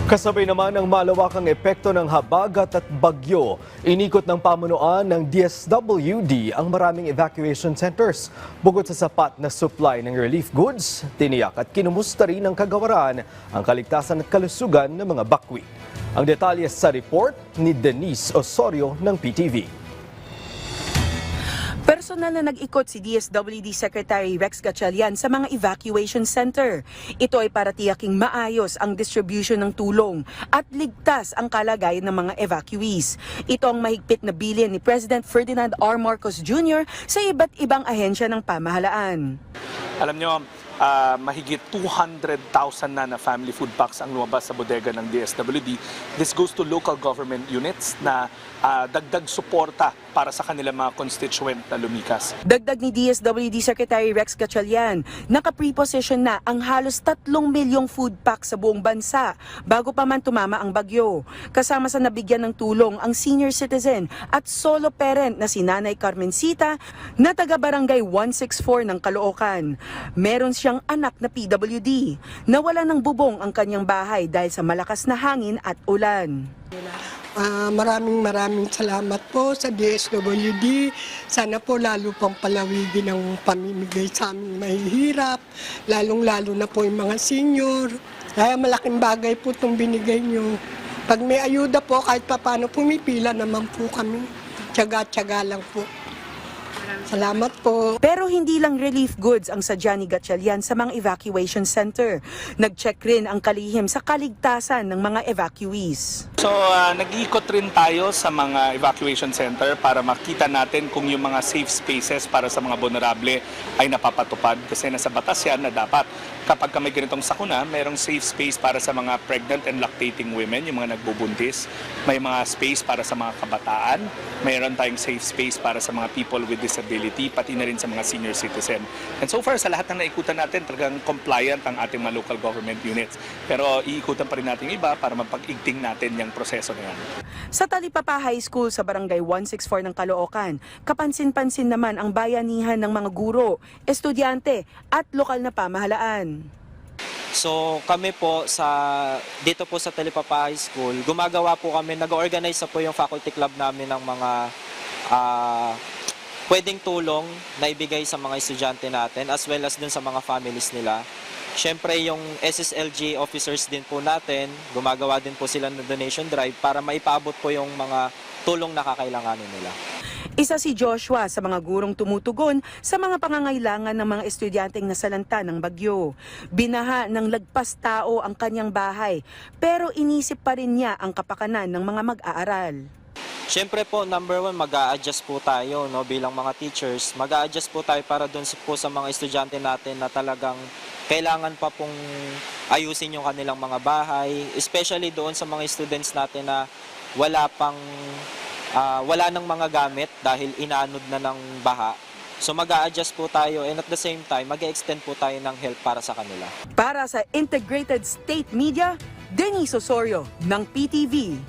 Kasabay naman ang malawakang epekto ng habagat at bagyo. Inikot ng pamunuan ng DSWD ang maraming evacuation centers. Bukod sa sapat na supply ng relief goods, tiniyak at kinumusta rin ng kagawaran ang kaligtasan at kalusugan ng mga bakwi. Ang detalye sa report ni Denise Osorio ng PTV. Personal na nag-ikot si DSWD Secretary Rex Gatchalian sa mga evacuation center. Ito ay para tiyaking maayos ang distribution ng tulong at ligtas ang kalagayan ng mga evacuees. Ito ang mahigpit na bilin ni President Ferdinand R. Marcos Jr. sa iba't ibang ahensya ng pamahalaan. Alam nyo, mahigit 200,000 na family food packs ang lumabas sa bodega ng DSWD. This goes to local government units na dagdag suporta para sa kanilang mga constituent na lumikas. Dagdag ni DSWD Secretary Rex Gatchalian, naka-preposition na ang halos 3 milyong food packs sa buong bansa bago pa man tumama ang bagyo. Kasama sa nabigyan ng tulong ang senior citizen at solo parent na si Nanay Carmencita na taga-barangay 164 ng Caloocan. Meron siyang anak na PWD. Nawala ng bubong ang kanyang bahay dahil sa malakas na hangin at ulan. Maraming salamat po sa DSWD. Sana po lalo pang palawigin ang pamimigay sa aming mahihirap, lalong-lalo na po yung mga senior. Kaya malaking bagay po itong binigay nyo. Pag may ayuda po, kahit papano pumipila naman po kami. Tiyaga-tiyaga lang po. Salamat po. Pero hindi lang relief goods ang sadya ni Gatchalian sa mga evacuation center. Nag-check rin ang kalihim sa kaligtasan ng mga evacuees. So nag-iikot rin tayo sa mga evacuation center para makita natin kung yung mga safe spaces para sa mga vulnerable ay napapatupad. Kasi nasa batas yan na dapat kapag may ganitong sakuna, mayroong safe space para sa mga pregnant and lactating women, yung mga nagbubuntis. May mga space para sa mga kabataan. Mayroon tayong safe space para sa mga people with disability, pati na rin sa mga senior citizen. And so far, sa lahat ng naikutan natin, talagang compliant ang ating mga local government units. Pero iikutan pa rin natin iba para mapag-igting natin yung proseso na yan. Sa Talipapa High School sa Barangay 164 ng Caloocan, kapansin-pansin naman ang bayanihan ng mga guro, estudyante at lokal na pamahalaan. So kami po dito po sa Talipapa High School, gumagawa po kami, nag-organize po yung faculty club namin ng mga pwedeng tulong na ibigay sa mga estudyante natin as well as dun sa mga families nila. Siyempre yung SSLG officers din po natin, gumagawa din po sila ng donation drive para maipaabot po yung mga tulong na kakailanganin nila. Isa si Joshua sa mga gurong tumutugon sa mga pangangailangan ng mga estudyanteng nasalanta ng bagyo. Binaha ng lagpas tao ang kanyang bahay, pero inisip pa rin niya ang kapakanan ng mga mag-aaral. Siyempre po, number one, mag-a-adjust po tayo bilang mga teachers. Mag-a-adjust po tayo para dun po sa mga estudyante natin na talagang kailangan pa pong ayusin yung kanilang mga bahay. Especially doon sa mga students natin na wala nang mga gamit dahil inaanod na ng baha. So mag-a-adjust po tayo and at the same time, mag-extend po tayo ng help para sa kanila. Para sa Integrated State Media, Denise Osorio ng PTV.